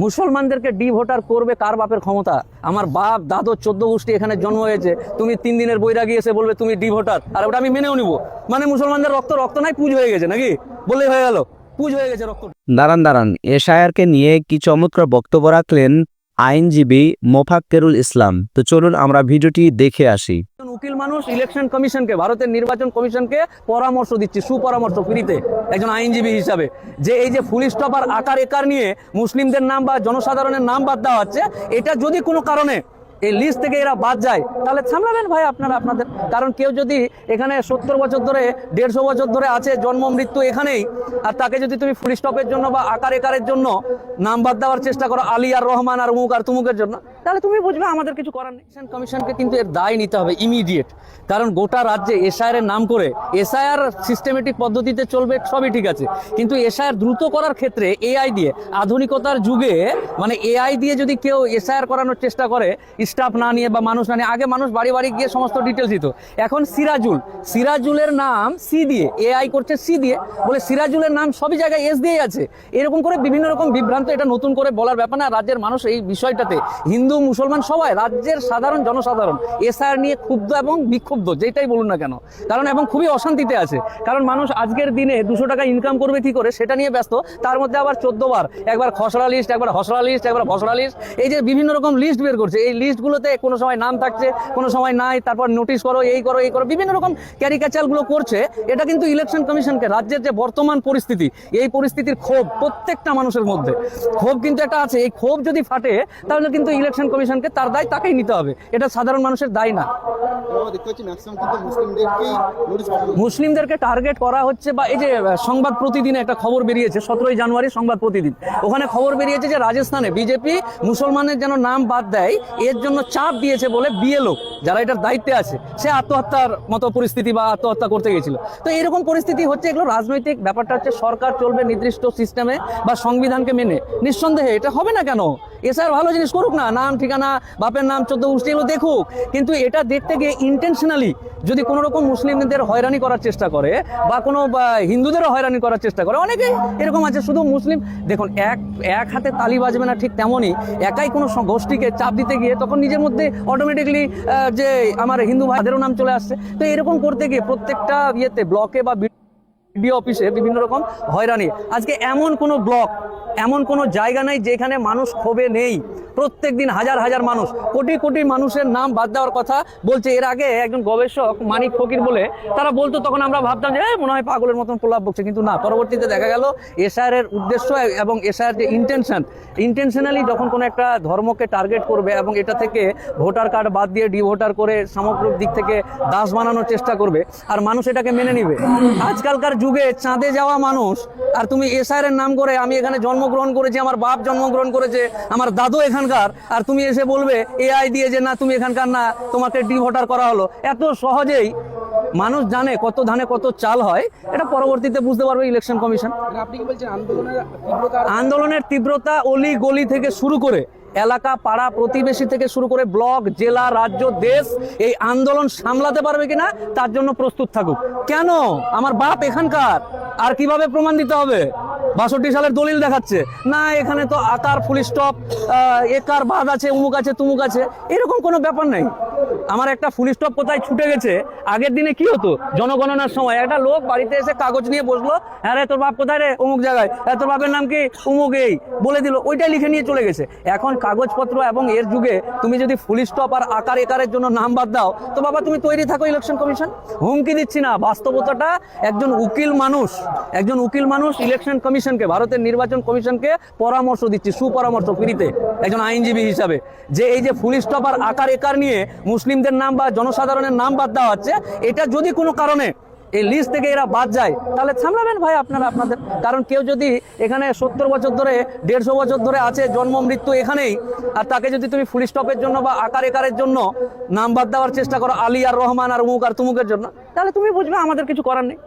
মুসলমানদেরকে D voter করবে কার বাপের ক্ষমতা? আমার বাপ দাদু 14 গোষ্ঠী এখানে জন্ম হয়েছে, তুমি 3 দিনের বৈরাগী এসে বলবে তুমি ডি ভোটার, আর ওটা আমি মেনেও নিব? মানে মুসলমানদের রক্ত রক্ত নাই, পুজ হয়ে গেছে নাকি? বললেই হয়ে গেল, পুজ হয়ে গেছে রক্ত। দাঁড়ান, এশায়ারকে নিয়ে কি চমৎকার বক্তব্য রাখলেন আইনজীবী মোফাক্কেরুল ইসলাম। তো চলুন আমরা ভিডিওটি দেখে আসি। উকিল মানুষ ইলেকশন কমিশনকে, ভারতের নির্বাচন কমিশনকে পরামর্শ দিচ্ছি, সুপরামর্শ ফ্রিতে একজন আইনজীবী হিসাবে, যে এই যে ফুল স্টপ আর আকার একার নিয়ে মুসলিমদের নাম বা জনসাধারণের নাম বাদ দেওয়া হচ্ছে, এটা যদি কোনো কারণে এই লিস্ট থেকে এরা বাদ যায় তাহলে সামলাবেন ভাই আপনারা আপনাদের। কারণ কেউ যদি এখানে 70 বছর ধরে 150 বছর ধরে আছে, জন্ম মৃত্যু এখানেই, আর তাকে যদি তুমি ফুল স্টপের জন্য বা আকার একারের জন্য নাম বাদ দেওয়ার চেষ্টা করো, আলী আর রহমান আর উমুক আর তুমুকের জন্য, তাহলে তুমি বুঝবে আমাদের কিছু করার নেই। কমিশনকে কিন্তু এর দায় নিতে হবে ইমিডিয়েট। কারণ গোটা রাজ্যে এসআইআর নাম করে, এসআইআর সিস্টেমেটিক পদ্ধতিতে চলবে, সবই ঠিক আছে, কিন্তু এসআইআর দ্রুত করার ক্ষেত্রে এআই দিয়ে, আধুনিকতার যুগে মানে এআই দিয়ে যদি কেউ এসআইআর করানোর চেষ্টা করে, স্টাফ না নিয়ে বা মানুষ না নিয়ে, আগে মানুষ বাড়ি বাড়ি গিয়ে সমস্ত ডিটেলস দিত, এখন সিরাজুলের নাম সি দিয়ে, এআই করছে সি দিয়ে, বলে সিরাজুলের নাম সবই জায়গায় এস দিয়ে আছে, এরকম করে বিভিন্ন রকম বিভ্রান্ত। এটা নতুন করে বলার ব্যাপার না। রাজ্যের মানুষ এই বিষয়টাতে, হিন্দু মুসলমান সবাই, রাজ্যের সাধারণ জনসাধারণ এসআইআর নিয়ে ক্ষুব্ধ এবং বিক্ষুব্ধ, যেটাই বলুন না কেন, কারণ এবং খুবই অশান্তিতে আছে। কারণ মানুষ আজকের দিনে 200 টাকা ইনকাম করবে কি করে সেটা নিয়ে ব্যস্ত, তার মধ্যে আবার 14 বার একবার খসড়া লিস্ট, একবার হসড়া লিস্ট, একবার ভসড়া লিস্ট, এই যে বিভিন্ন রকম লিস্ট বের করছে, এই লিস্টগুলোতে কোনো সময় নাম থাকছে, কোনো সময় নাই, তারপর নোটিশ করো, এই করো, এই করো, বিভিন্ন রকম ক্যারিকাচারগুলো করছে। এটা কিন্তু ইলেকশন কমিশনকে, রাজ্যের যে বর্তমান পরিস্থিতি, এই পরিস্থিতির ক্ষোভ প্রত্যেকটা মানুষের মধ্যে, ক্ষোভ কিন্তু একটা আছে, এই ক্ষোভ যদি ফাটে তাহলে কিন্তু ইলেকশন কমিশনকে তার দায় তাকেই নিতে হবে, এটা সাধারণ মানুষের দায় না। মুসলিমদেরকে টার্গেট করা হচ্ছে, বা এই যে সংবাদ প্রতিদিনে একটা খবর বেরিয়েছে, 17 জানুয়ারি সংবাদ প্রতিদিন, ওখানে খবর বেরিয়েছে যে রাজস্থানে বিজেপি মুসলমানের যেন নাম বাদ দেয় এর জন্য চাপ দিয়েছে বলে বিএলও যারা এটার দায়িত্বে আছে, সে আত্মহত্যার মতো পরিস্থিতি বা আত্মহত্যা করতে গেছিল। তো এরকম পরিস্থিতি হচ্ছে, এগুলো রাজনৈতিক ব্যাপারটা হচ্ছে, সরকার চলবে নির্দিষ্ট সিস্টেমে বা সংবিধানকে মেনে, নিঃসন্দেহে এটা হবে না কেন? এসআর ভালো জিনিস করুক না, নাম ঠিকানা বাপের নাম 14 গোষ্ঠী এগুলো দেখুক, কিন্তু এটা দেখতে গিয়ে ইন্টেনশনালি যদি কোনো রকম মুসলিমদের হয়রানি করার চেষ্টা করে বা কোনো হিন্দুদেরও হয়রানি করার চেষ্টা করে, অনেকে এরকম আছে। শুধু মুসলিম দেখুন, এক হাতে তালি বাজবে না, ঠিক তেমনই একাই কোনো গোষ্ঠীকে চাপ দিতে গিয়ে তখন নিজের মধ্যে অটোমেটিকলি যে আমার হিন্দু ভাইদেরও নাম চলে আসছে। তো এরকম করতে গিয়ে প্রত্যেকটা ইয়েতে, ব্লকে বা বিডিও অফিসে বিভিন্ন রকম হয়রানি। আজকে এমন কোনো ব্লক, এমন কোনো জায়গা নেই যেখানে মানুষ ক্ষোভে নেই। প্রত্যেক দিন হাজার হাজার মানুষ, কোটি কোটি মানুষের নাম বাদ দেওয়ার কথা বলছে। এর আগে একজন গবেষক মানিক ফকির বলে তারা বলতো, তখন আমরা ভাবতাম যে মনে হয় পাগলের মতন প্রলাপ বকছে, কিন্তু না, পরবর্তীতে দেখা গেল এসআইআর এর উদ্দেশ্য এবং এসআইআর যে ইন্টেনশনালি যখন কোনো একটা ধর্মকে টার্গেট করবে এবং এটা থেকে ভোটার কার্ড বাদ দিয়ে ডি ভোটার করে সামগ্রিক দিক থেকে দাস বানানোর চেষ্টা করবে, আর মানুষ এটাকে মেনে নিবে। আজকালকার যুগে চাঁদে যাওয়া মানুষ, আর তুমি এসআইআর এর নাম করে আমি এখানে জন্মগ্রহণ করেছি, আমার বাপ জন্মগ্রহণ করেছে, আমার দাদু এখানকার, আর তুমি এসে বলবে এআই দিয়ে যে না তুমি এখানকার না, তোমাকে ডি ভোটার করা হলো। এত সহজেই মানুষ জানে কত ধানে কত চাল হয়, এটা পরবর্তীতে বুঝতে পারবে ইলেকশন কমিশন। আপনি কি বলছেন আন্দোলনের তীব্রতা অলি গলি থেকে শুরু করে এলাকা, পাড়া, প্রতিবেশী থেকে শুরু করে ব্লক, জেলা, রাজ্য, দেশ, এই আন্দোলন সামলাতে পারবে কিনা তার জন্য প্রস্তুত থাকুক। কেন? আমার বাপ এখানকার, আর কিভাবে প্রমাণ দিতে হবে? 62 সালের দলিল দেখাচ্ছে না, এখানে তো আকার ফুল স্টপ একার বাদ আছে, উমুক আছে তুমুক আছে, এরকম কোনো ব্যাপার নাই। আমার একটা ফুল স্টপ কোথায় ছুটে গেছে, আগের দিনে কি হতো, জনগণনার সময় একটা লোক বাড়িতে এসে কাগজ নিয়ে বসলো, হ্যাঁ রে তোর বাপ কোথায় রে, অমুক জায়গায়, তোর বাপের নাম কি, অমুক, এই বলে দিল, ওইটাই লিখে নিয়ে চলে গেছে। এখন কাগজপত্র এবং এর যুগে তুমি যদি ফুল স্টপ আর আকার একারের জন্য নাম বাদ দাও, তো বাবা তুমি তৈরি থাকো ইলেকশন কমিশন। হুমকি দিচ্ছি না, বাস্তবতাটা। একজন উকিল মানুষ ইলেকশন কমিশনকে, ভারতের নির্বাচন কমিশনকে পরামর্শ দিচ্ছি, সুপরামর্শ ফ্রিতে একজন আইনজীবী হিসাবে, যে এই যে ফুল স্টপ আর আকার একার নিয়ে মুসলিমদের নাম বা জনসাধারণের নাম বাদ দেওয়া হচ্ছে, এটা যদি কোনো কারণে এই লিস্ট থেকে এরা বাদ যায় তাহলে সামলাবেন ভাই আপনারা আপনাদের। কারণ কেউ যদি এখানে 70 বছর ধরে 150 বছর ধরে আছে, জন্ম মৃত্যু এখানেই, আর তাকে যদি তুমি ফুল স্টপের জন্য বা আকার একারের জন্য নাম বাদ দেওয়ার চেষ্টা করো, আলী আর রহমান আর উমুক আর তুমুকের জন্য, তাহলে তুমি বুঝবে আমাদের কিছু করার নেই।